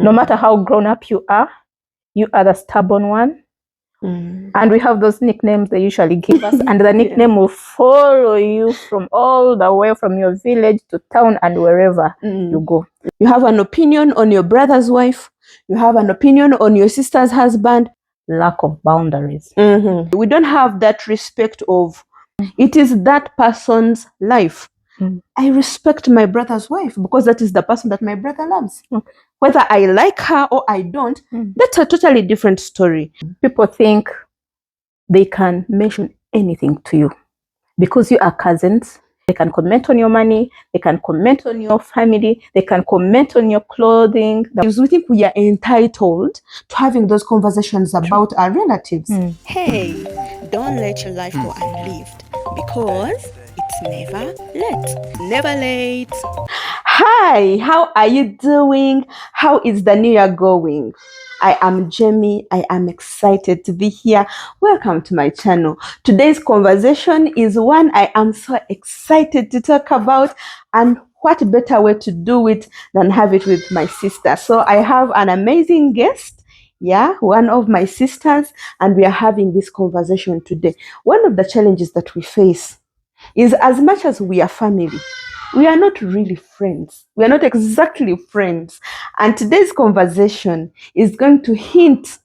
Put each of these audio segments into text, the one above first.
No matter how grown up you are the stubborn one. And we have those nicknames they usually give us, and the nickname will follow you from all the way from your village to town and wherever you go. You have an opinion on your brother's wife. You have an opinion on your sister's husband. Lack of boundaries. We don't have that respect of, it is that person's life. I respect my brother's wife because that is the person that my brother loves. Whether I like her or I don't, that's a totally different story. People think they can mention anything to you because you are cousins. They can comment on your money, they can comment on your family, they can comment on your clothing. We think we are entitled to having those conversations about our relatives. Hey, don't let your life go unlived because it's never late. Never late. Hi, how are you doing? How is the new year going? I am Jamie. I am excited to be here. Welcome to my channel. Today's conversation is one I am so excited to talk about, and what better way to do it than have it with my sister. So I have an amazing guest. One of my sisters, and we are having this conversation today. One of the challenges that we face is, as much as we are family, we are not really friends. We are not exactly friends. And today's conversation is going to hint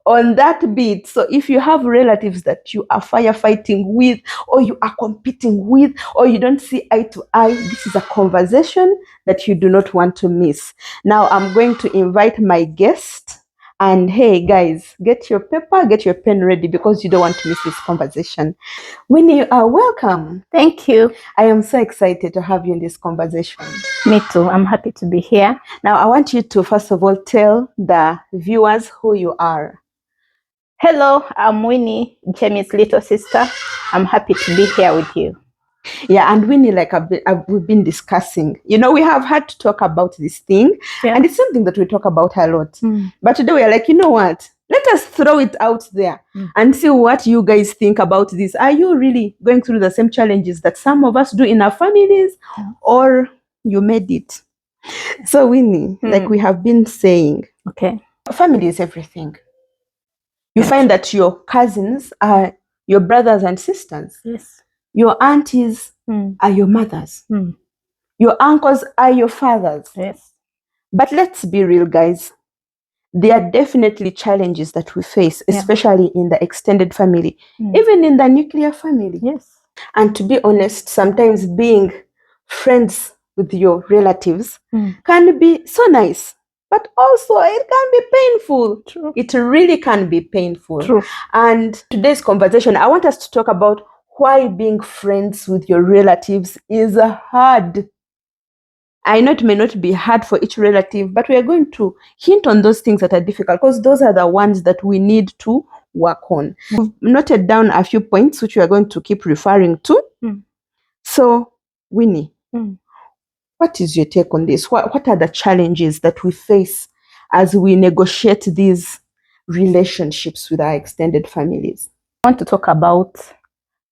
on that bit. So if you have relatives that you are firefighting with, or you are competing with, or you don't see eye to eye, this is a conversation that you do not want to miss. Now I'm going to invite my guest. And hey guys, get your paper, get your pen ready because you don't want to miss this conversation. Wyn, you are welcome. Thank you. I am so excited to have you in this conversation. Me too. I'm happy to be here. Now, I want you to first of all tell the viewers who you are. Hello, I'm Wyn I, Jamie's little sister. I'm happy to be here with you. Yeah, and Wyn I, like we've been discussing, we have had to talk about this thing, and it's something that we talk about a lot. But today we are like, you know what? Let us throw it out there and see what you guys think about this. Are you really going through the same challenges that some of us do in our families, or you made it? So Wyn I, like we have been saying, family is everything. You find that your cousins are your brothers and sisters. Yes. Your aunties are your mothers. Your uncles are your fathers. Yes. But let's be real, guys. There are definitely challenges that we face, especially in the extended family, even in the nuclear family. Yes. And to be honest, sometimes being friends with your relatives can be so nice, but also it can be painful. True. It really can be painful. True. And today's conversation, I want us to talk about why being friends with your relatives is hard. I know it may not be hard for each relative, but we are going to hint on those things that are difficult because those are the ones that we need to work on. We've noted down a few points which we are going to keep referring to. So, Wyn I, what is your take on this? What are the challenges that we face as we negotiate these relationships with our extended families? I want to talk about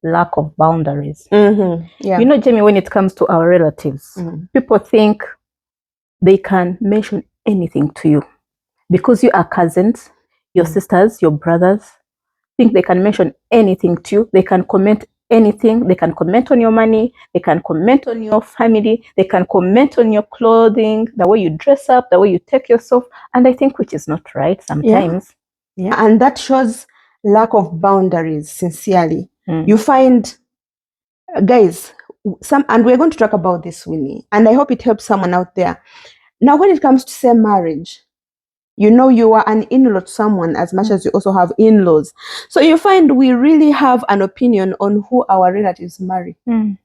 lack of boundaries. Yeah. Jamie, when it comes to our relatives, people think they can mention anything to you because you are cousins, your sisters, your brothers. Think they can mention anything to you. They can comment anything. They can comment on your money. They can comment on your family. They can comment on your clothing, the way you dress up, the way you take yourself. And I think which is not right sometimes. Yeah. And that shows lack of boundaries, sincerely. You find, guys, and we're going to talk about this, Wyn I, and I hope it helps someone out there. Now, when it comes to say marriage, you are an in-law to someone as much as you also have in-laws. So you find we really have an opinion on who our relatives marry. You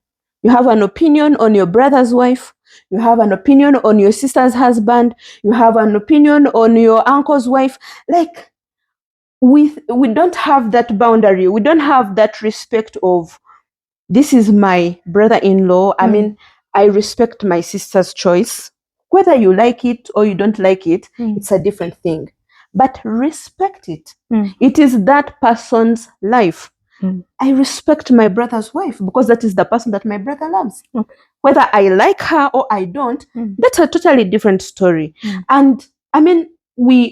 have an opinion on your brother's wife. You have an opinion on your sister's husband. You have an opinion on your uncle's wife. Like, we don't have that boundary. We don't have that respect of, this is my brother-in-law. I mean, I respect my sister's choice. Whether you like it or you don't like it, it's a different thing. But respect it. It is that person's life. I respect my brother's wife because that is the person that my brother loves. Whether I like her or I don't, that's a totally different story. And I mean,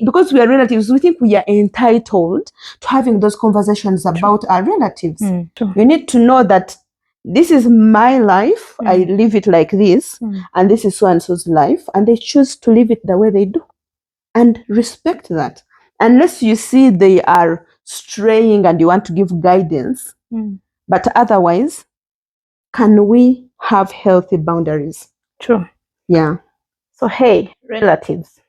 because we are relatives, we think we are entitled to having those conversations about our relatives. True. You need to know that this is my life. I live it like this, and this is so and so's life, and they choose to live it the way they do, and respect that. Unless you see they are straying and you want to give guidance, but otherwise, can we have healthy boundaries? True. Yeah. So hey, relatives,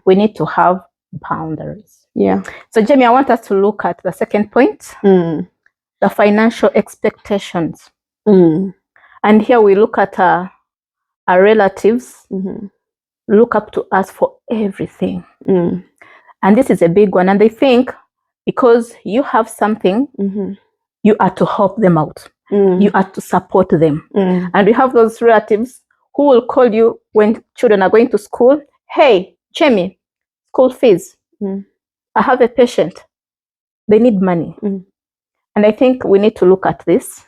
we need to have boundaries. Yeah. So Jamie, I want us to look at the second point, the financial expectations. And here we look at our relatives look up to us for everything. And this is a big one. And they think because you have something, you are to help them out. You are to support them. And we have those relatives who will call you when children are going to school. Hey, Jamie, school fees. I have a patient. They need money. And I think we need to look at this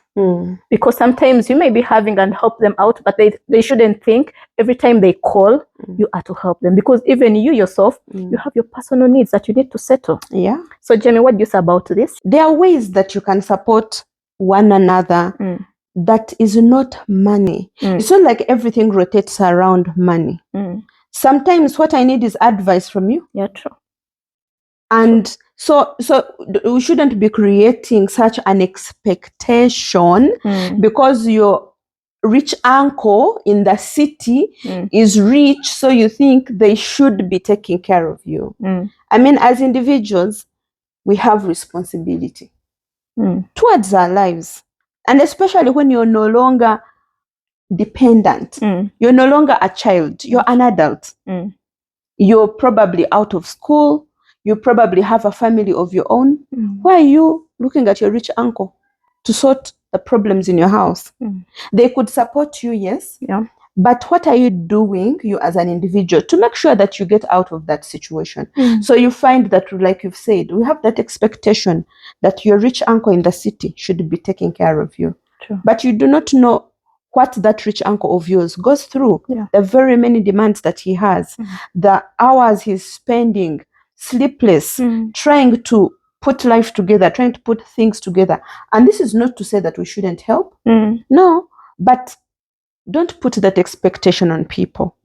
because sometimes you may be having and help them out, but they shouldn't think every time they call, you are to help them, because even you yourself, you have your personal needs that you need to settle. Yeah. So Jamie, what do you say about this? There are ways that you can support one another that is not money. It's not like everything rotates around money. Sometimes what I need is advice from you. Yeah, true. And so we shouldn't be creating such an expectation because your rich uncle in the city is rich, so you think they should be taking care of you. I mean, as individuals, we have responsibility towards our lives. And especially when you're no longer dependent, you're no longer a child, you're an adult. You're probably out of school. You probably have a family of your own. Why are you looking at your rich uncle to sort the problems in your house? They could support you, yes. Yeah. But what are you doing, you as an individual, to make sure that you get out of that situation? So you find that, like you've said, we have that expectation that your rich uncle in the city should be taking care of you. True. But you do not know what that rich uncle of yours goes through, the very many demands that he has, the hours he's spending sleepless, trying to put life together, trying to put things together. And this is not to say that we shouldn't help. No, but don't put that expectation on people,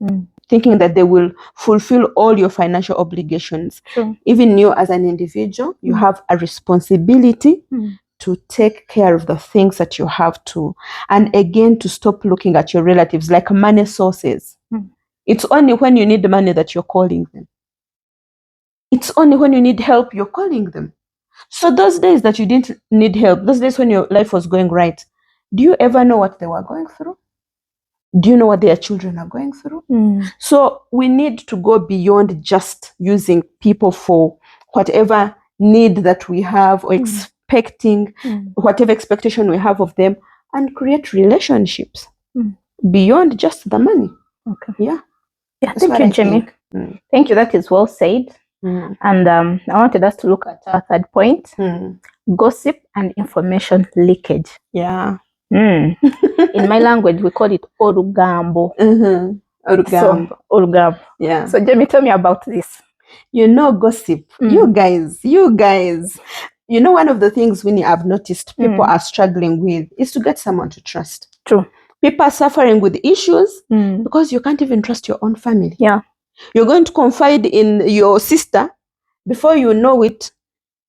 thinking that they will fulfill all your financial obligations. True. Even you as an individual, you have a responsibility to take care of the things that you have to. And again, to stop looking at your relatives like money sources. It's only when you need money that you're calling them. It's only when you need help you're calling them. So those days that you didn't need help, those days when your life was going right, do you ever know what they were going through? Do you know what their children are going through? So we need to go beyond just using people for whatever need that we have, or expecting whatever expectation we have of them, and create relationships beyond just the money. Okay. Yeah. Yeah. Thank you, Jamie. Thank you. That is well said. And I wanted us to look at our third point: gossip and information leakage. Yeah. In my language, we call it orugambo. Orugambo. So, orugambo. Yeah. So Jamie, tell me about this. You know, gossip. You guys. You know, one of the things Wyn I have noticed people are struggling with is to get someone to trust. True. People are suffering with issues because you can't even trust your own family. Yeah. You're going to confide in your sister. Before you know it,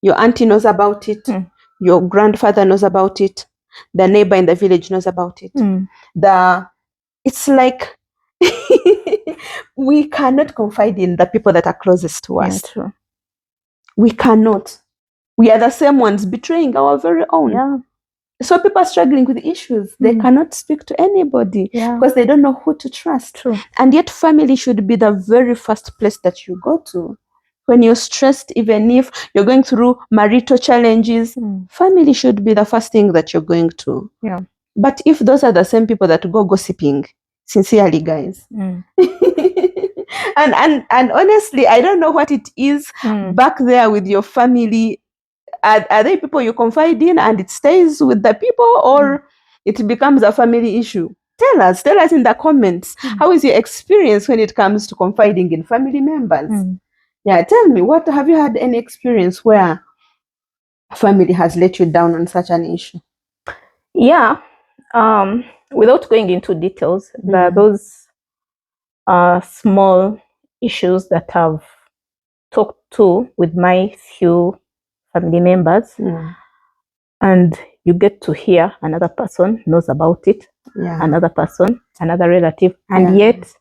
your auntie knows about it. Your grandfather knows about it. The neighbor in the village knows about it. It's like we cannot confide in the people that are closest to us. Yeah, true. We cannot. We are the same ones betraying our very own. Yeah. So people are struggling with issues. They cannot speak to anybody because they don't know who to trust. True. And yet family should be the very first place that you go to. When you're stressed, even if you're going through marital challenges, family should be the first thing that you're going to. Yeah. But if those are the same people that go gossiping, sincerely, guys. And honestly, I don't know what it is back there with your family. Are they people you confide in and it stays with the people, or it becomes a family issue? Tell us in the comments. How is your experience when it comes to confiding in family members? Yeah, tell me, what have you had any experience where a family has let you down on such an issue? Yeah. Without going into details, there are those small issues that I've talked to with my few family members, and you get to hear another person knows about it, another person, another relative, and yet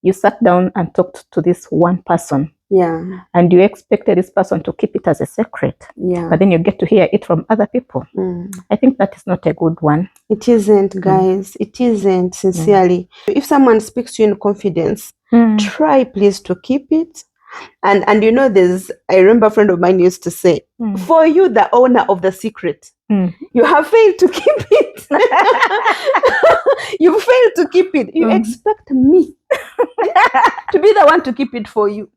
you sat down and talked to this one person. And you expected this person to keep it as a secret. But then you get to hear it from other people. I think that is not a good one. It isn't, guys. It isn't, sincerely. If someone speaks to you in confidence, try please to keep it. And you know, I remember a friend of mine used to say, for you, the owner of the secret, you have failed to keep it. You failed to keep it. You expect me to be the one to keep it for you.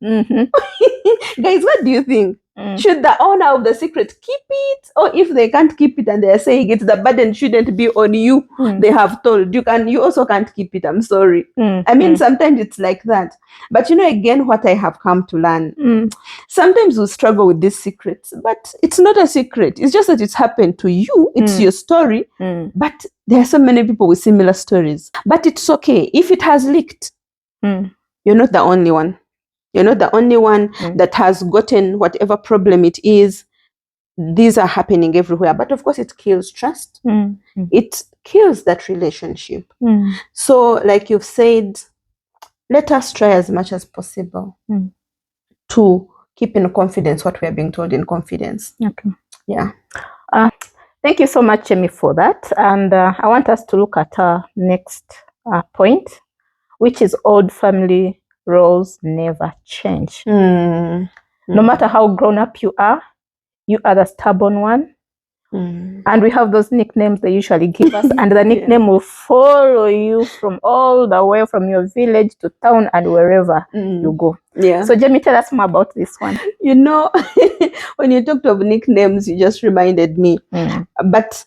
Guys, what do you think? Should the owner of the secret keep it? Or if they can't keep it and they're saying it, the burden shouldn't be on you. They have told you also can't keep it. I'm sorry. I mean, sometimes it's like that. But you know, again, what I have come to learn, sometimes we struggle with these secrets, but it's not a secret. It's just that it's happened to you. It's your story. But there are so many people with similar stories. But it's okay. If it has leaked, you're not the only one. You're not the only one that has gotten whatever problem it is. These are happening everywhere. But of course, it kills trust. It kills that relationship. So, like you've said, let us try as much as possible to keep in confidence what we are being told in confidence. Okay. Yeah. Thank you so much, Jamie, for that. And I want us to look at our next point, which is old family roles never change. No matter how grown up you are the stubborn one. And we have those nicknames they usually give us, and the nickname will follow you from all the way from your village to town and wherever you go. So Jamie, tell us more about this one. You know, when you talked of nicknames, you just reminded me. But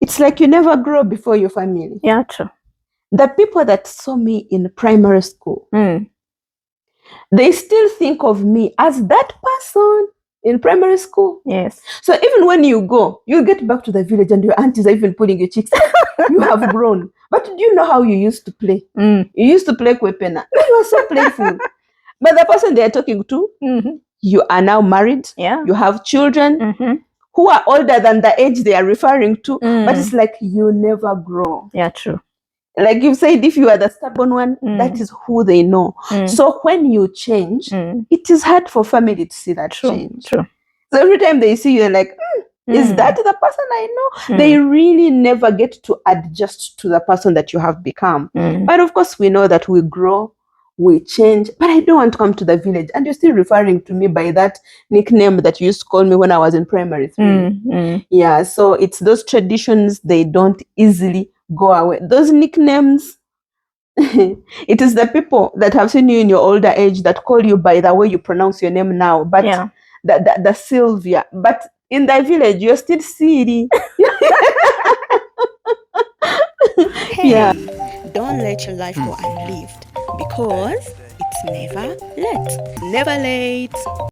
it's like you never grow before your family. Yeah, true. The people that saw me in primary school, they still think of me as that person in primary school. Yes. So even when you go, you get back to the village and your aunties are even pulling your cheeks. You have grown. But do you know how you used to play? You used to play kwepena. You were so playful. But the person they are talking to, you are now married. You have children who are older than the age they are referring to. But it's like you never grow. Yeah, true. Like you said, if you are the stubborn one, that is who they know. So when you change, it is hard for family to see that change. True. So every time they see you, they're like, is that the person I know? They really never get to adjust to the person that you have become. But of course, we know that we grow, we change. But I don't want to come to the village. And you're still referring to me by that nickname that you used to call me when I was in primary 3. Yeah, so it's those traditions, they don't easily go away. Those nicknames, it is the people that have seen you in your older age that call you by the way you pronounce your name now. But the Sylvia. But in the village, you're still Siri. Hey, don't let your life go unlived because it's never late. Never late.